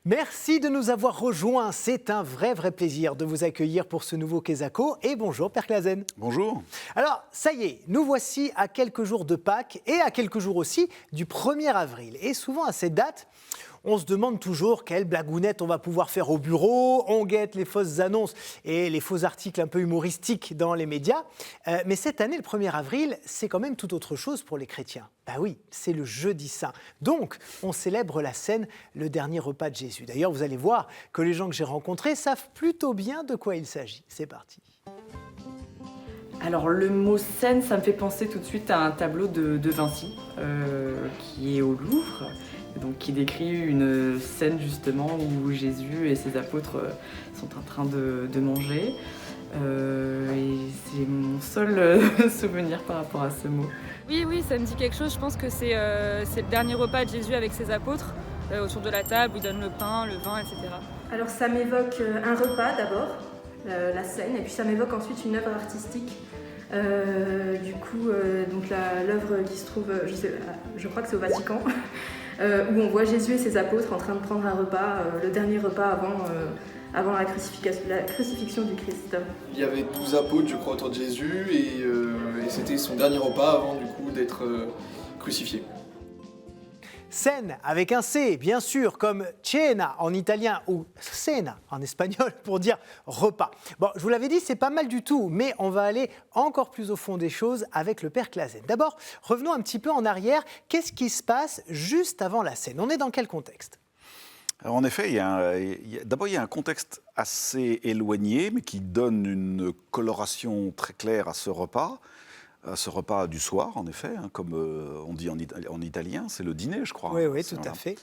Merci de nous avoir rejoints. C'est un vrai plaisir de vous accueillir pour ce nouveau Quesaco. Et bonjour, Père Clasen. Bonjour. Alors, ça y est, nous voici à quelques jours de Pâques et à quelques jours aussi du 1er avril. Et souvent, à cette date, on se demande toujours quelle blagounette on va pouvoir faire au bureau. On guette les fausses annonces et les faux articles un peu humoristiques dans les médias. Mais cette année, le 1er avril, c'est quand même tout autre chose pour les chrétiens. Ben oui, c'est le jeudi saint. Donc, on célèbre la Cène, le dernier repas de Jésus. D'ailleurs, vous allez voir que les gens que j'ai rencontrés savent plutôt bien de quoi il s'agit. C'est parti. Alors le mot scène, ça me fait penser tout de suite à un tableau de Vinci qui est au Louvre, donc qui décrit une scène justement où Jésus et ses apôtres sont en train de manger. Et c'est mon seul souvenir par rapport à ce mot. Oui, ça me dit quelque chose. Je pense que c'est le dernier repas de Jésus avec ses apôtres, autour de la table où il donne le pain, le vin, etc. Alors ça m'évoque un repas d'abord, la scène, et puis ça m'évoque ensuite une œuvre artistique. Donc l'œuvre qui se trouve, je crois que c'est au Vatican, où on voit Jésus et ses apôtres en train de prendre un repas, le dernier repas avant la crucifixion du Christ. Il y avait 12 apôtres, je crois, autour de Jésus, et c'était son dernier repas avant du coup d'être crucifié. Cène avec un C, bien sûr, comme cena en italien ou cena en espagnol pour dire repas. Bon, je vous l'avais dit, c'est pas mal du tout, mais on va aller encore plus au fond des choses avec le Père Clasen. D'abord, revenons un petit peu en arrière. Qu'est-ce qui se passe juste avant la Cène? On est dans quel contexte? Alors en effet, il y a un contexte assez éloigné, mais qui donne une coloration très claire à ce repas du soir, en effet, hein, comme on dit en italien, c'est le dîner, je crois. Oui, tout à fait.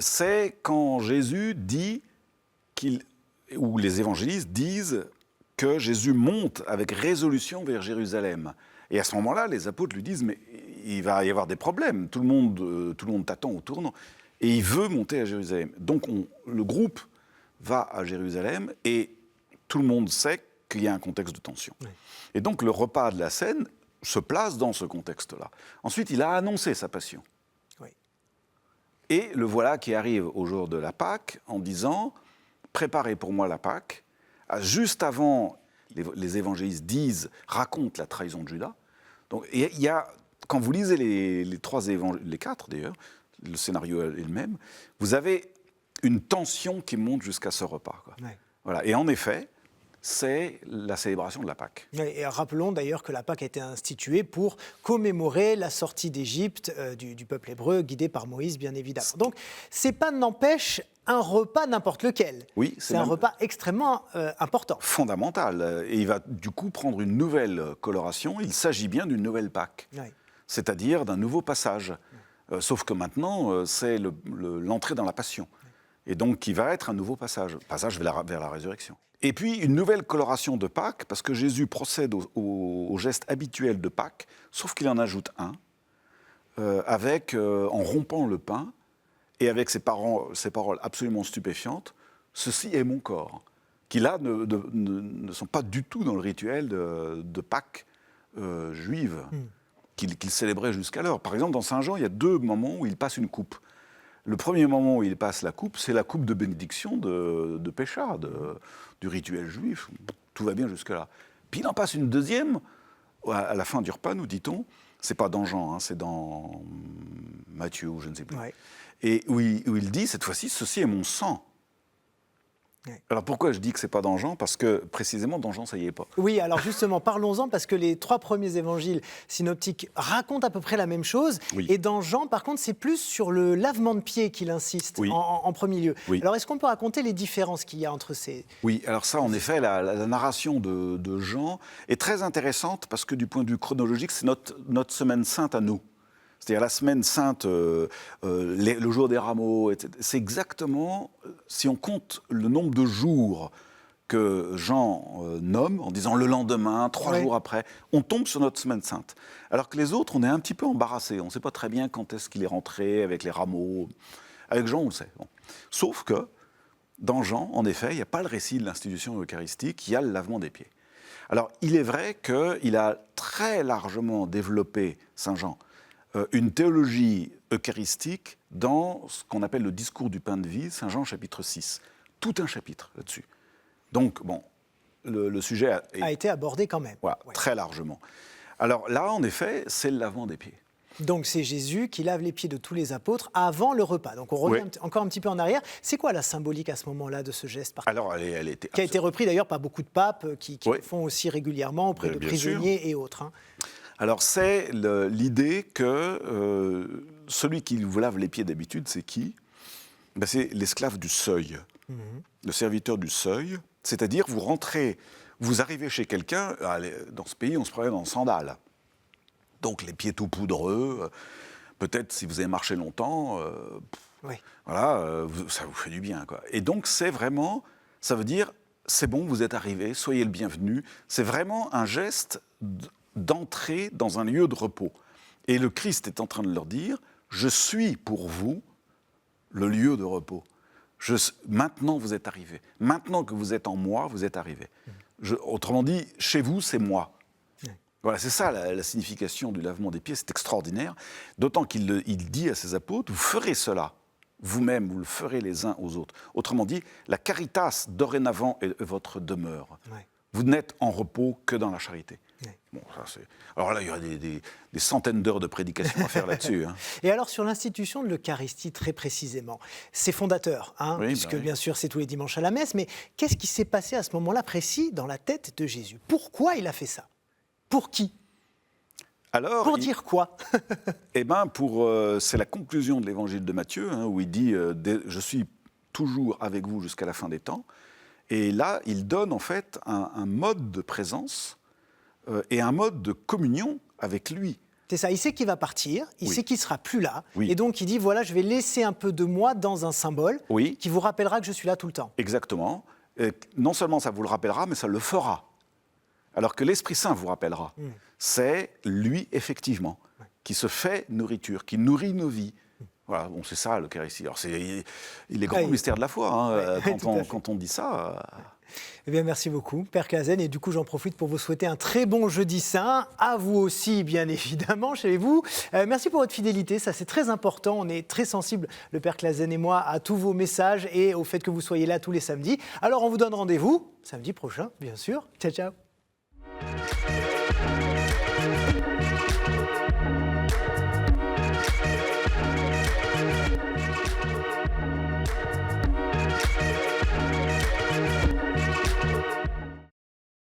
C'est quand Jésus dit ou les évangélistes disent que Jésus monte avec résolution vers Jérusalem. Et à ce moment-là, les apôtres lui disent, mais il va y avoir des problèmes, tout le monde t'attend au tournant. Et il veut monter à Jérusalem. Donc le groupe va à Jérusalem et tout le monde sait qu'il y a un contexte de tension. Oui. Et donc le repas de la Cène se place dans ce contexte-là. Ensuite, il a annoncé sa passion. Oui. Et le voilà qui arrive au jour de la Pâque en disant « Préparez pour moi la Pâque ». Juste avant, les évangélistes racontent la trahison de Judas. Donc il y a, quand vous lisez les quatre d'ailleurs, le scénario est le même, vous avez une tension qui monte jusqu'à ce repas, quoi. Ouais. Voilà. Et en effet, c'est la célébration de la Pâque. Et rappelons d'ailleurs que la Pâque a été instituée pour commémorer la sortie d'Égypte du peuple hébreu, guidé par Moïse, bien évidemment. Donc, c'est pas n'empêche un repas n'importe lequel. Oui, c'est un repas extrêmement important. Fondamental. Et il va du coup prendre une nouvelle coloration. Il s'agit bien d'une nouvelle Pâque, c'est-à-dire d'un nouveau passage. Sauf que maintenant, c'est l'entrée dans la passion. Et donc, qui va être un nouveau passage vers la résurrection. Et puis, une nouvelle coloration de Pâques, parce que Jésus procède au geste habituel de Pâques, sauf qu'il en ajoute un, en rompant le pain, et avec ces paroles absolument stupéfiantes, « Ceci est mon corps », qui là ne sont pas du tout dans le rituel de Pâques juive, qu'il célébrait jusqu'alors. Par exemple, dans Saint Jean, il y a 2 moments où il passe une coupe. Le premier moment où il passe la coupe, c'est la coupe de bénédiction de Pécha, du rituel juif. Tout va bien jusque-là. Puis il en passe une deuxième, à la fin du repas, nous dit-on. C'est pas dans Jean, hein, c'est dans Matthieu ou je ne sais plus. Ouais. Et où il dit, cette fois-ci, ceci est mon sang. Ouais. Alors pourquoi je dis que c'est pas dans Jean? Parce que précisément dans Jean ça y est pas. Oui, alors justement parlons-en parce que les 3 premiers évangiles synoptiques racontent à peu près la même chose. Oui. Et dans Jean par contre c'est plus sur le lavement de pieds qu'il insiste en premier lieu. Oui. Alors est-ce qu'on peut raconter les différences qu'il y a entre ces... Oui, alors ça en effet la narration de Jean est très intéressante parce que du point de vue chronologique c'est notre semaine sainte à nous. C'est-à-dire la semaine sainte, le jour des rameaux, etc. C'est exactement, si on compte le nombre de jours que Jean nomme, en disant le lendemain, 3 jours après, on tombe sur notre semaine sainte. Alors que les autres, on est un petit peu embarrassés. On ne sait pas très bien quand est-ce qu'il est rentré avec les rameaux. Avec Jean, on le sait. Bon. Sauf que, dans Jean, en effet, il n'y a pas le récit de l'institution eucharistique, il y a le lavement des pieds. Alors, il est vrai qu'il a très largement développé, Saint Jean, une théologie eucharistique dans ce qu'on appelle le discours du pain de vie, Saint Jean chapitre 6. Tout un chapitre là-dessus. Donc, bon, le sujet a été abordé quand même. Voilà, Ouais. très largement. Alors là, en effet, c'est le lavement des pieds. Donc c'est Jésus qui lave les pieds de tous les apôtres avant le repas. Donc on revient encore un petit peu en arrière. C'est quoi la symbolique à ce moment-là de ce geste particulier? Alors, elle était Qui a été repris d'ailleurs par beaucoup de papes qui Oui. le font aussi régulièrement auprès de Bien prisonniers et autres. Hein. Alors, c'est l'idée que celui qui vous lave les pieds d'habitude, c'est qui? Ben, c'est l'esclave du seuil, le serviteur du seuil. C'est-à-dire, vous arrivez chez quelqu'un, dans ce pays, on se promène en sandales. Donc, les pieds tout poudreux, peut-être si vous avez marché longtemps, Oui. voilà, ça vous fait du bien, quoi. Et donc, c'est vraiment, ça veut dire, c'est bon, vous êtes arrivé, soyez le bienvenu. C'est vraiment un geste d'entrer dans un lieu de repos. Et le Christ est en train de leur dire, je suis pour vous le lieu de repos. Maintenant, vous êtes arrivés. Maintenant que vous êtes en moi, vous êtes arrivés. Autrement dit, chez vous, c'est moi. Voilà, c'est ça la signification du lavement des pieds, c'est extraordinaire. D'autant qu'il dit à ses apôtres, vous ferez cela, vous-même, vous le ferez les uns aux autres. Autrement dit, la caritas, dorénavant, est votre demeure. Ouais. Vous n'êtes en repos que dans la charité. Ouais. Bon, alors là, il y a des centaines d'heures de prédication à faire là-dessus. Hein. Et alors sur l'institution de l'Eucharistie très précisément, ses fondateurs, hein, Oui, puisque bah oui. bien sûr c'est tous les dimanches à la messe, mais qu'est-ce qui s'est passé à ce moment-là précis dans la tête de Jésus? Pourquoi il a fait ça? Pour qui? Alors, Pour dire quoi? Eh bien, c'est la conclusion de l'évangile de Matthieu, hein, où il dit je suis toujours avec vous jusqu'à la fin des temps. Et là, il donne en fait un mode de présence et un mode de communion avec lui. C'est ça, il sait qu'il va partir, il Oui. sait qu'il ne sera plus là, Oui. et donc il dit, voilà, je vais laisser un peu de moi dans un symbole Oui, qui vous rappellera que je suis là tout le temps. exactement. Et non seulement ça vous le rappellera, mais ça le fera. Alors que l'Esprit Saint vous rappellera. C'est lui, effectivement, qui se fait nourriture, qui nourrit nos vies. Voilà, bon, c'est ça l'Eucharistie. Alors, il est grand Oui. le mystère de la foi, hein, Oui, tout à fait. quand on dit ça. Eh bien, merci beaucoup, Père Clasen. Et du coup, j'en profite pour vous souhaiter un très bon jeudi saint. À vous aussi, bien évidemment, chez vous. Merci pour votre fidélité, ça c'est très important. On est très sensibles, le Père Clasen et moi, à tous vos messages et au fait que vous soyez là tous les samedis. Alors, on vous donne rendez-vous samedi prochain, bien sûr. Ciao, ciao.